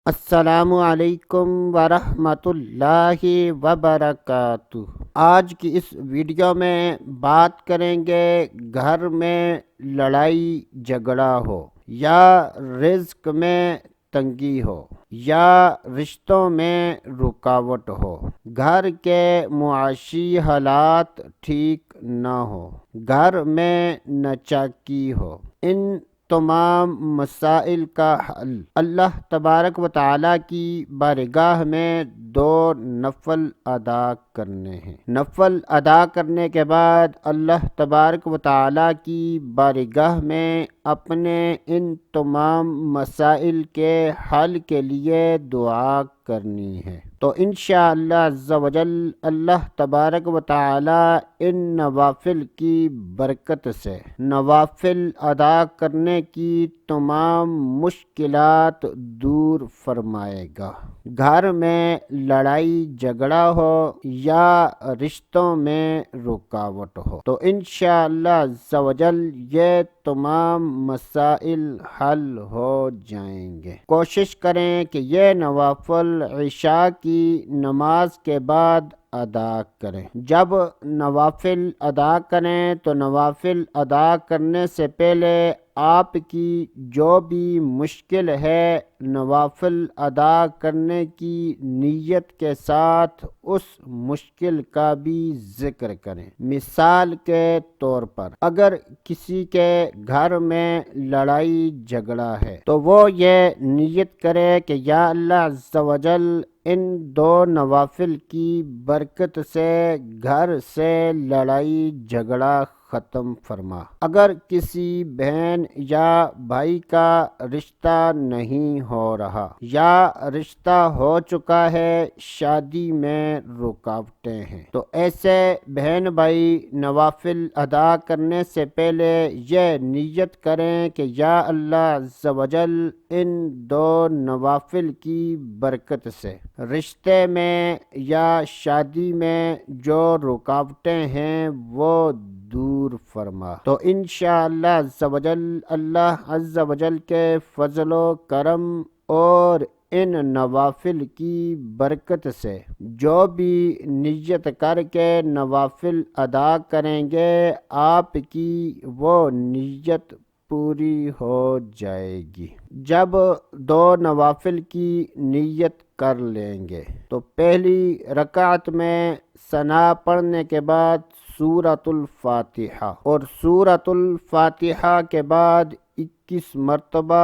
السلام علیکم ورحمۃ اللہ وبرکاتہ۔ آج کی اس ویڈیو میں بات کریں گے گھر میں لڑائی جھگڑا ہو یا رزق میں تنگی ہو یا رشتوں میں رکاوٹ ہو، گھر کے معاشی حالات ٹھیک نہ ہو، گھر میں ناچاکی ہو، ان تمام مسائل کا حل اللہ تبارک و تعالیٰ کی بارگاہ میں دو نفل ادا کرنے ہیں۔ نفل ادا کرنے کے بعد اللہ تبارک و تعالیٰ کی بارگاہ میں اپنے ان تمام مسائل کے حل کے لیے دعا کرنی ہے۔ تو انشاءاللہ عز و جل اللہ تبارک و تعالی ان نوافل کی برکت سے نوافل ادا کرنے کی تمام مشکلات دور فرمائے گا۔ گھر میں لڑائی جھگڑا ہو یا رشتوں میں رکاوٹ ہو تو انشاءاللہ عز و جل یہ تمام مسائل حل ہو جائیں گے۔ کوشش کریں کہ یہ نوافل عشاء کی نماز کے بعد ادا کریں۔ جب نوافل ادا کریں تو نوافل ادا کرنے سے پہلے آپ کی جو بھی مشکل ہے نوافل ادا کرنے کی نیت کے ساتھ اس مشکل کا بھی ذکر کریں۔ مثال کے طور پر اگر کسی کے گھر میں لڑائی جھگڑا ہے تو وہ یہ نیت کرے کہ یا اللہ عز و جل ان دو نوافل کی برکت سے گھر سے لڑائی جھگڑا ختم فرما۔ اگر کسی بہن یا بھائی کا رشتہ نہیں ہو رہا یا رشتہ ہو چکا ہے، شادی میں رکاوٹیں ہیں، تو ایسے بہن بھائی نوافل ادا کرنے سے پہلے یہ نیت کریں کہ یا اللہ عز و جل ان دو نوافل کی برکت سے رشتے میں یا شادی میں جو رکاوٹیں ہیں وہ دور فرما۔ تو انشاءاللہ عز و جل اللہ عز و جل کے فضل و کرم اور ان نوافل کی برکت سے جو بھی نیت کر کے نوافل ادا کریں گے آپ کی وہ نیت پوری ہو جائے گی۔ جب دو نوافل کی نیت کر لیں گے تو پہلی رکعت میں ثنا پڑھنے کے بعد سورۃ الفاتحہ اور سورۃ الفاتحہ کے بعد 21 مرتبہ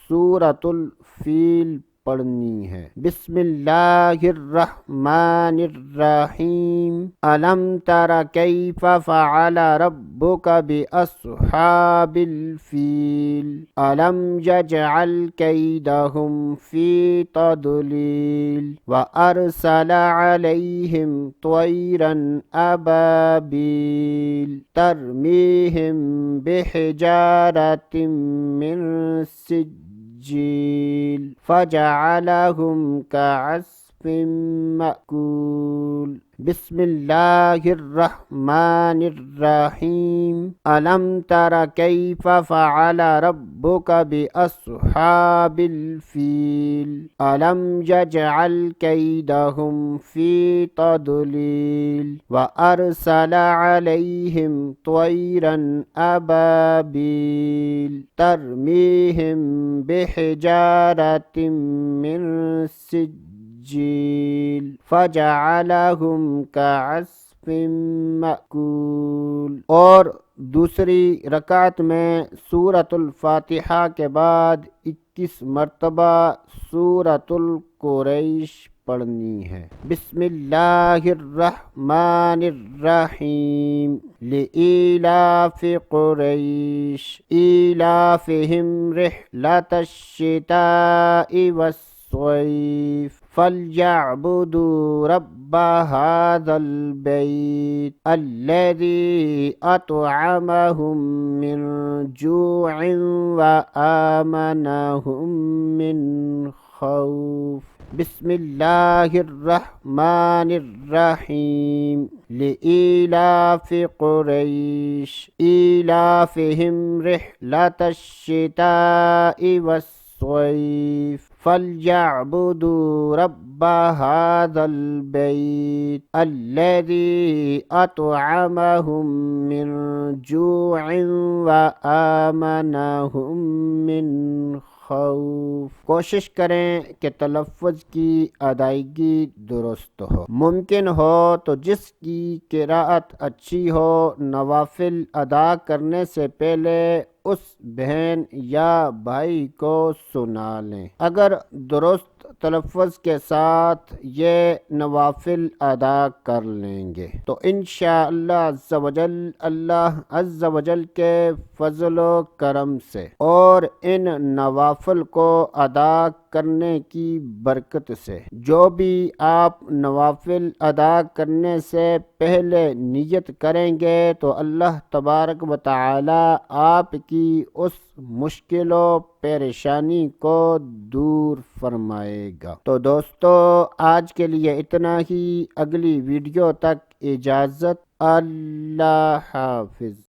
سورۃ الفیل پڑھنی ہے۔ بسم اللہ الرحمن الرحیم الم تر کیف فعل ربک باصحاب الفیل الم یجعل کیدہم فی تضلیل وارسل علیہم طیرا ابابیل ترمیہم بحجارۃ من سجیل فجعلہم کعصف مأکول۔ بسم اللہ الرحمن الرحیم الم تر کیف فعل ربک باصحاب الفیل الم یجعل کیدہم فی تضلیل وارسل علیہم طیرا ابابیل ترمیہم بحجارۃ من سجیل فجعلہم کعصف مأکول۔ اور دوسری رکعت میں سورۃ الفاتحہ کے بعد 21 مرتبہ سورۃ القریش پڑھنی ہے۔ بسم اللہ الرحمن الرحیم لإیلاف قریش ایلافہم رحلۃ الشتاء والصیف فلیعبدوا رب هذا البیت الذی اطعمہم من جوع وآمنہم من خوف۔ بسم اللہ الرحمن الرحیم لإیلاف قریش ایلافہم رحلۃ الشتاء والصیف الصيف فليعبدوا رب هذا البيت الذي أطعمهم من جوع وآمنهم من خوف۔ کوشش کریں کہ تلفظ کی ادائیگی درست ہو۔ ممکن ہو تو جس کی قراءت اچھی ہو نوافل ادا کرنے سے پہلے اس بہن یا بھائی کو سنا لیں۔ اگر درست تلفظ کے ساتھ یہ نوافل ادا کر لیں گے تو انشاءاللہ عز و جل اللہ عز و جل کے فضل و کرم سے اور ان نوافل کو ادا کرنے کی برکت سے جو بھی آپ نوافل ادا کرنے سے پہلے نیت کریں گے تو اللہ تبارک و تعالی آپ کی اس مشکل و پریشانی کو دور فرمائے گا۔ تو دوستو آج کے لیے اتنا ہی، اگلی ویڈیو تک اجازت، اللہ حافظ۔